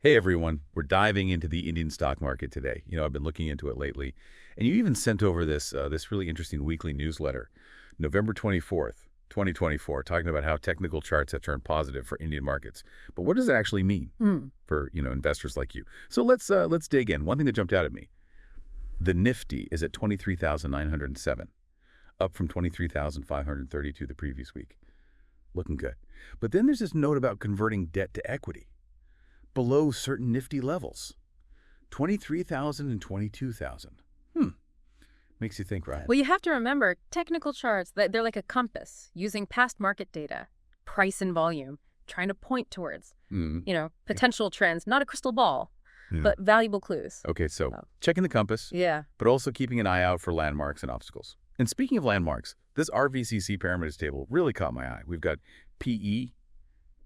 Hey everyone, we're diving into the Indian stock market today. I've been looking into it lately, and you even sent over this really interesting weekly newsletter, November 24th, 2024, talking about how technical charts have turned positive for Indian markets. But what does it actually mean for, investors like you? So let's dig in. One thing that jumped out at me, the Nifty is at 23,907, up from 23,532 the previous week. Looking good. But then there's this note about converting debt to equity below certain nifty levels, 23,000 and 22,000. Makes you think, right? Well, you have to remember, technical charts, they're like a compass, using past market data, price and volume, trying to point towards, potential trends, not a crystal ball, but valuable clues. Okay, so checking the compass, but also keeping an eye out for landmarks and obstacles. And speaking of landmarks, this RVCC parameters table really caught my eye. We've got PE,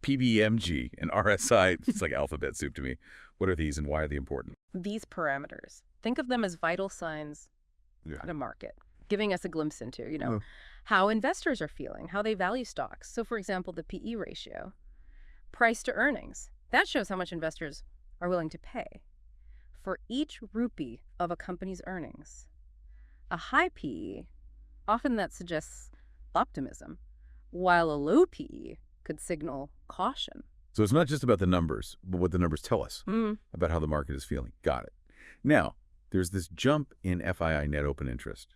PBMG, and RSI. It's like alphabet soup to me. What are these and why are they important? These parameters, think of them as vital signs in a market, giving us a glimpse into, how investors are feeling, how they value stocks. So, for example, the PE ratio, price to earnings, that shows how much investors are willing to pay for each rupee of a company's earnings. A high PE, often that suggests optimism, while a low PE could signal caution. So it's not just about the numbers, but what the numbers tell us about how the market is feeling. Got it. Now, there's this jump in FII net open interest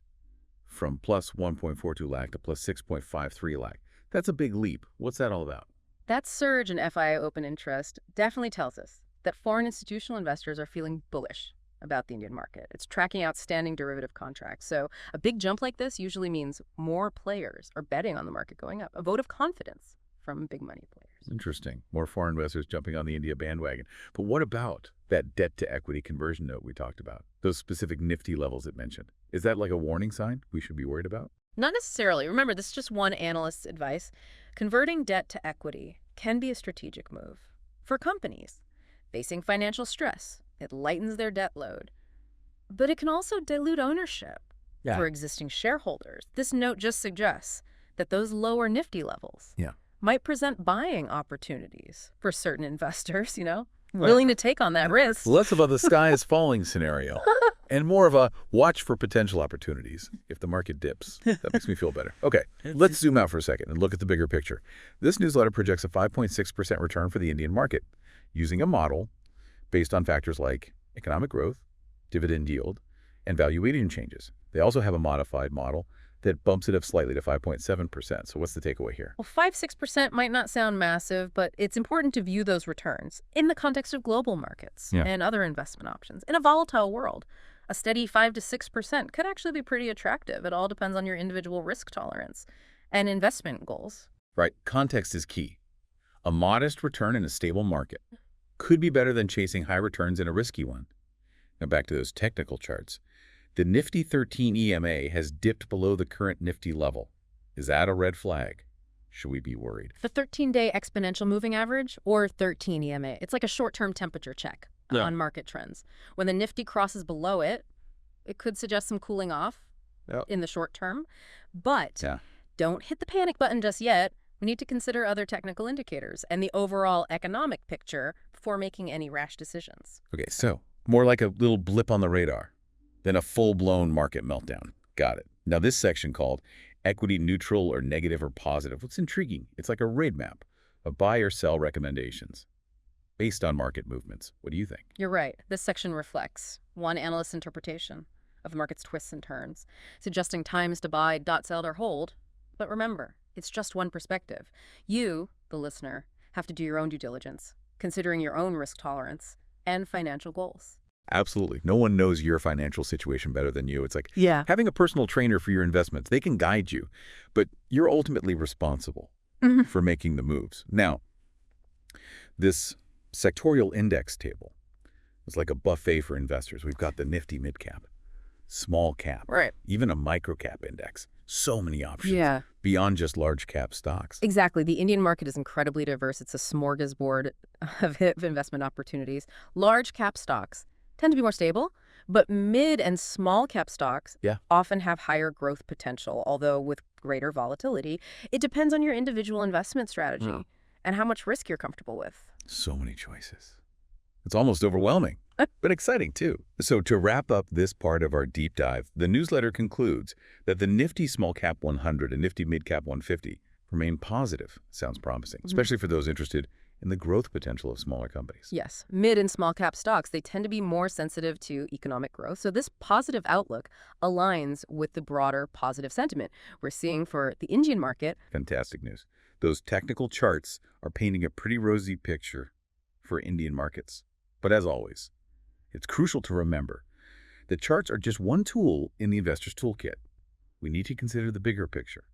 from plus 1.42 lakh to plus 6.53 lakh. That's a big leap. What's that all about? That surge in FII open interest definitely tells us that foreign institutional investors are feeling bullish about the Indian market. It's tracking outstanding derivative contracts. So a big jump like this usually means more players are betting on the market going up, a vote of confidence from big money players. Interesting. More foreign investors jumping on the India bandwagon. But what about that debt to equity conversion note we talked about? Those specific nifty levels it mentioned. Is that like a warning sign we should be worried about? Not necessarily. Remember, this is just one analyst's advice. Converting debt to equity can be a strategic move. For companies facing financial stress, it lightens their debt load. But it can also dilute ownership for existing shareholders. This note just suggests that those lower nifty levels might present buying opportunities for certain investors, willing to take on that risk. Less of a the sky is falling scenario and more of a watch for potential opportunities if the market dips. That makes me feel better. Okay, let's zoom out for a second and look at the bigger picture. This newsletter projects a 5.6% return for the Indian market using a model based on factors like economic growth, dividend yield, and valuation changes. They also have a modified model that bumps it up slightly to 5.7%. So what's the takeaway here? Well, 5-6% might not sound massive, but it's important to view those returns in the context of global markets and other investment options. In a volatile world, a steady 5 to 6% could actually be pretty attractive. It all depends on your individual risk tolerance and investment goals. Right. Context is key. A modest return in a stable market could be better than chasing high returns in a risky one. Now back to those technical charts. The Nifty 13 EMA has dipped below the current Nifty level. Is that a red flag? Should we be worried? The 13-day exponential moving average, or 13 EMA, it's like a short-term temperature check on market trends. When the Nifty crosses below it, it could suggest some cooling off in the short term. But don't hit the panic button just yet. We need to consider other technical indicators and the overall economic picture before making any rash decisions. Okay, so more like a little blip on the radar than a full-blown market meltdown. Got it. Now this section called equity neutral or negative or positive. What's intriguing? It's like a rate map of buy or sell recommendations based on market movements. What do you think? You're right. This section reflects one analyst's interpretation of the market's twists and turns, suggesting times to buy, sell, or hold. But remember, it's just one perspective. You, the listener, have to do your own due diligence, considering your own risk tolerance and financial goals. Absolutely. No one knows your financial situation better than you. It's like having a personal trainer for your investments. They can guide you, but you're ultimately responsible for making the moves. Now, this sectorial index table is like a buffet for investors. We've got the Nifty mid-cap, small cap, even a micro-cap index. So many options beyond just large cap stocks. Exactly. The Indian market is incredibly diverse. It's a smorgasbord of investment opportunities. Large cap stocks tend to be more stable, but mid and small cap stocks often have higher growth potential, although with greater volatility. It depends on your individual investment strategy and how much risk you're comfortable with. So many choices. It's almost overwhelming, but exciting too. So to wrap up this part of our deep dive, the newsletter concludes that the Nifty Small Cap 100 and Nifty Mid Cap 150 remain positive. Sounds promising, especially for those interested in the growth potential of smaller companies. Yes. Mid and small cap stocks, they tend to be more sensitive to economic growth. So this positive outlook aligns with the broader positive sentiment we're seeing for the Indian market. Fantastic news. Those technical charts are painting a pretty rosy picture for Indian markets. But as always, it's crucial to remember that charts are just one tool in the investor's toolkit. We need to consider the bigger picture,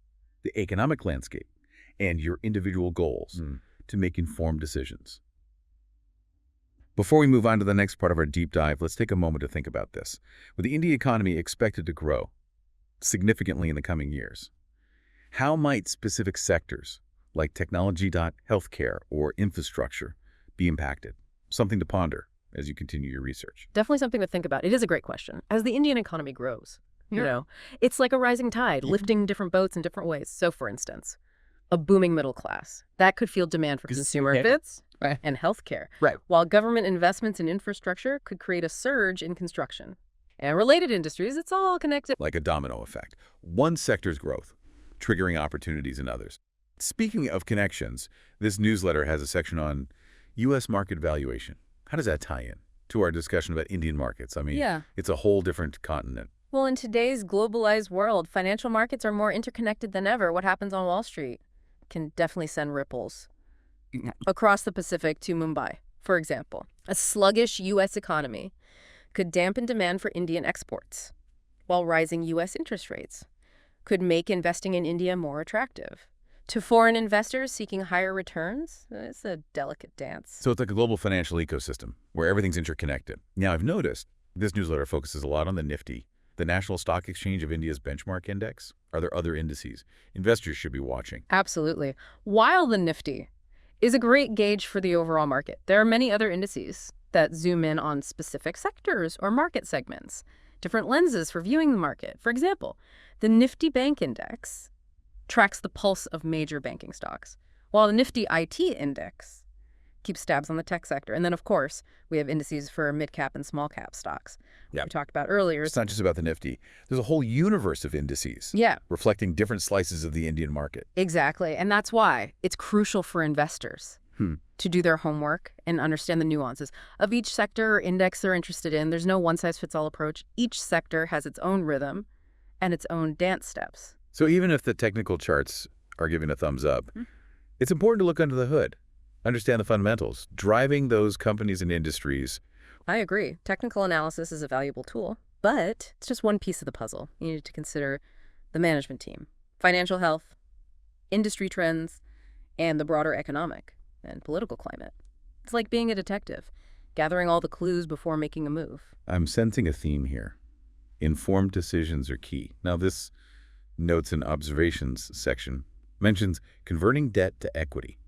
the economic landscape, and your individual goals to make informed decisions. Before we move on to the next part of our deep dive, let's take a moment to think about this. With the Indian economy expected to grow significantly in the coming years, how might specific sectors like technology, healthcare, or infrastructure be impacted? Something to ponder as you continue your research. Definitely something to think about. It is a great question. As the Indian economy grows, you know, it's like a rising tide, lifting different boats in different ways. So, for instance, a booming middle class, that could feel demand for consumer goods and healthcare. Right. While government investments in infrastructure could create a surge in construction. And related industries, it's all connected. Like a domino effect. One sector's growth, triggering opportunities in others. Speaking of connections, this newsletter has a section on U.S. market valuation. How does that tie in to our discussion about Indian markets? I mean, it's a whole different continent. Well, in today's globalized world, financial markets are more interconnected than ever. What happens on Wall Street can definitely send ripples across the Pacific to Mumbai, for example. A sluggish U.S. economy could dampen demand for Indian exports, while rising U.S. interest rates could make investing in India more attractive. To foreign investors seeking higher returns, it's a delicate dance. So it's like a global financial ecosystem where everything's interconnected. Now, I've noticed this newsletter focuses a lot on the Nifty, the National Stock Exchange of India's benchmark index. Are there other indices investors should be watching? Absolutely. While the Nifty is a great gauge for the overall market, there are many other indices that zoom in on specific sectors or market segments, different lenses for viewing the market. For example, the Nifty Bank Index tracks the pulse of major banking stocks, while the Nifty IT Index keeps tabs on the tech sector. And then, of course, we have indices for mid-cap and small-cap stocks. We talked about earlier. It's not just about the Nifty. There's a whole universe of indices reflecting different slices of the Indian market. Exactly. And that's why it's crucial for investors to do their homework and understand the nuances of each sector or index they're interested in. There's no one-size-fits-all approach. Each sector has its own rhythm and its own dance steps. So even if the technical charts are giving a thumbs up, it's important to look under the hood, understand the fundamentals, driving those companies and industries. I agree. Technical analysis is a valuable tool, but it's just one piece of the puzzle. You need to consider the management team, financial health, industry trends, and the broader economic and political climate. It's like being a detective, gathering all the clues before making a move. I'm sensing a theme here. Informed decisions are key. Now, this Notes and Observations section mentions converting debt to equity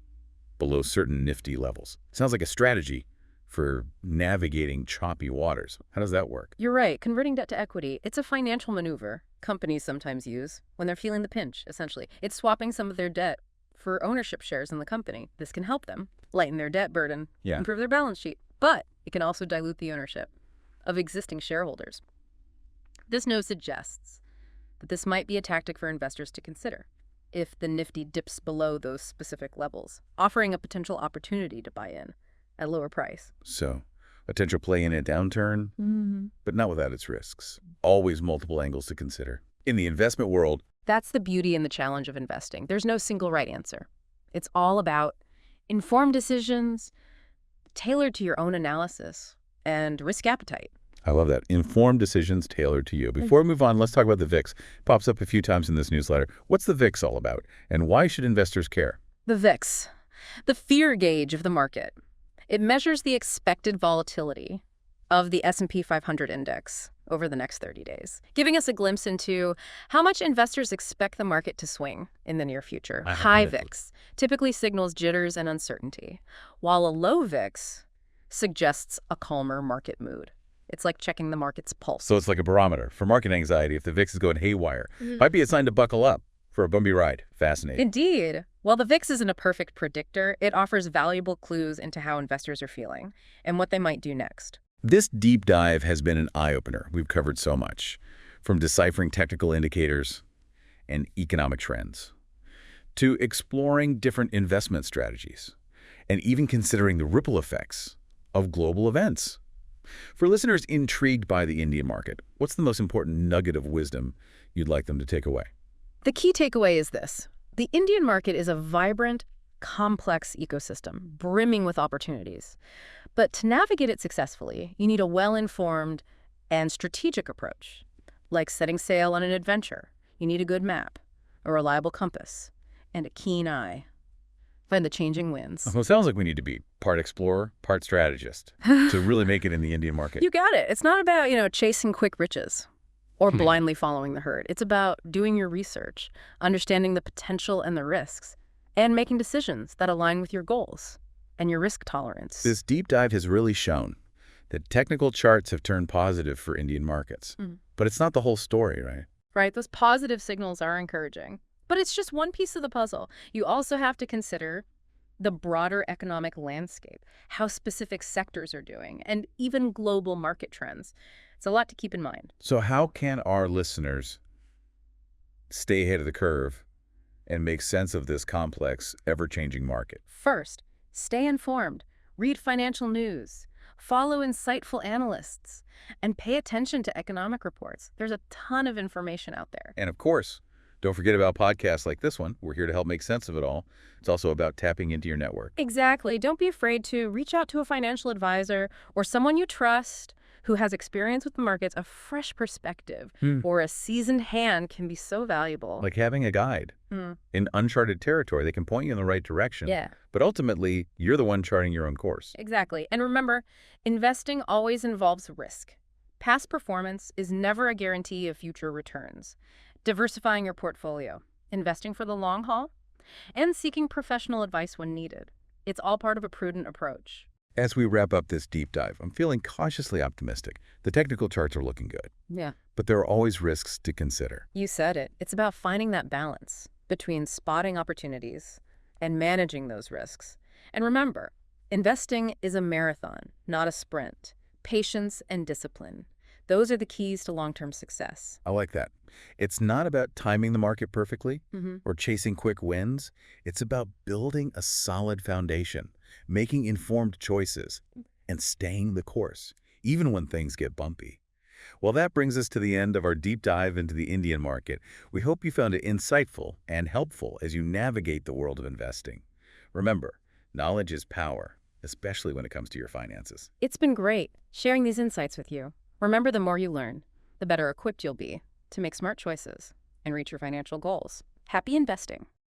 below certain Nifty levels. Sounds like a strategy for navigating choppy waters. How does that work? You're right. Converting debt to equity, it's a financial maneuver companies sometimes use when they're feeling the pinch, essentially. It's swapping some of their debt for ownership shares in the company. This can help them lighten their debt burden, improve their balance sheet, but it can also dilute the ownership of existing shareholders. This note suggests that this might be a tactic for investors to consider if the Nifty dips below those specific levels, offering a potential opportunity to buy in at a lower price. So, potential play in a downturn, but not without its risks. Always multiple angles to consider. In the investment world, that's the beauty and the challenge of investing. There's no single right answer. It's all about informed decisions tailored to your own analysis and risk appetite. I love that. Informed decisions tailored to you. Before we move on, let's talk about the VIX. Pops up a few times in this newsletter. What's the VIX all about, and why should investors care? The VIX, the fear gauge of the market. It measures the expected volatility of the S&P 500 index over the next 30 days, giving us a glimpse into how much investors expect the market to swing in the near future. High VIX typically signals jitters and uncertainty, while a low VIX suggests a calmer market mood. It's like checking the market's pulse. So it's like a barometer for market anxiety. If the VIX is going haywire, might be a sign to buckle up for a bumpy ride. Fascinating. Indeed. While the VIX isn't a perfect predictor, it offers valuable clues into how investors are feeling and what they might do next. This deep dive has been an eye-opener. We've covered so much, from deciphering technical indicators and economic trends to exploring different investment strategies and even considering the ripple effects of global events. For listeners intrigued by the Indian market, what's the most important nugget of wisdom you'd like them to take away? The key takeaway is this. The Indian market is a vibrant, complex ecosystem, brimming with opportunities. But to navigate it successfully, you need a well-informed and strategic approach. Like setting sail on an adventure, you need a good map, a reliable compass, and a keen eye. Find the changing winds. Well, it sounds like we need to be part explorer, part strategist to really make it in the Indian market. You got it. It's not about, chasing quick riches or blindly following the herd. It's about doing your research, understanding the potential and the risks, and making decisions that align with your goals and your risk tolerance. This deep dive has really shown that technical charts have turned positive for Indian markets. But it's not the whole story, right? Right. Those positive signals are encouraging. But it's just one piece of the puzzle. You also have to consider the broader economic landscape, how specific sectors are doing, and even global market trends. It's a lot to keep in mind. So how can our listeners stay ahead of the curve and make sense of this complex, ever-changing market? First, stay informed. Read financial news. Follow insightful analysts. And pay attention to economic reports. There's a ton of information out there. And of course, don't forget about podcasts like this one. We're here to help make sense of it all. It's also about tapping into your network. Exactly. Don't be afraid to reach out to a financial advisor or someone you trust who has experience with the markets. A fresh perspective or a seasoned hand can be so valuable. Like having a guide in uncharted territory. They can point you in the right direction. Yeah. But ultimately, you're the one charting your own course. Exactly. And remember, investing always involves risk. Past performance is never a guarantee of future returns. Diversifying your portfolio, investing for the long haul, and seeking professional advice when needed. It's all part of a prudent approach. As we wrap up this deep dive, I'm feeling cautiously optimistic. The technical charts are looking good. Yeah. But there are always risks to consider. You said it. It's about finding that balance between spotting opportunities and managing those risks. And remember, investing is a marathon, not a sprint. Patience and discipline. Those are the keys to long-term success. I like that. It's not about timing the market perfectly or chasing quick wins. It's about building a solid foundation, making informed choices, and staying the course, even when things get bumpy. Well, that brings us to the end of our deep dive into the Indian market. We hope you found it insightful and helpful as you navigate the world of investing. Remember, knowledge is power, especially when it comes to your finances. It's been great sharing these insights with you. Remember, the more you learn, the better equipped you'll be to make smart choices and reach your financial goals. Happy investing.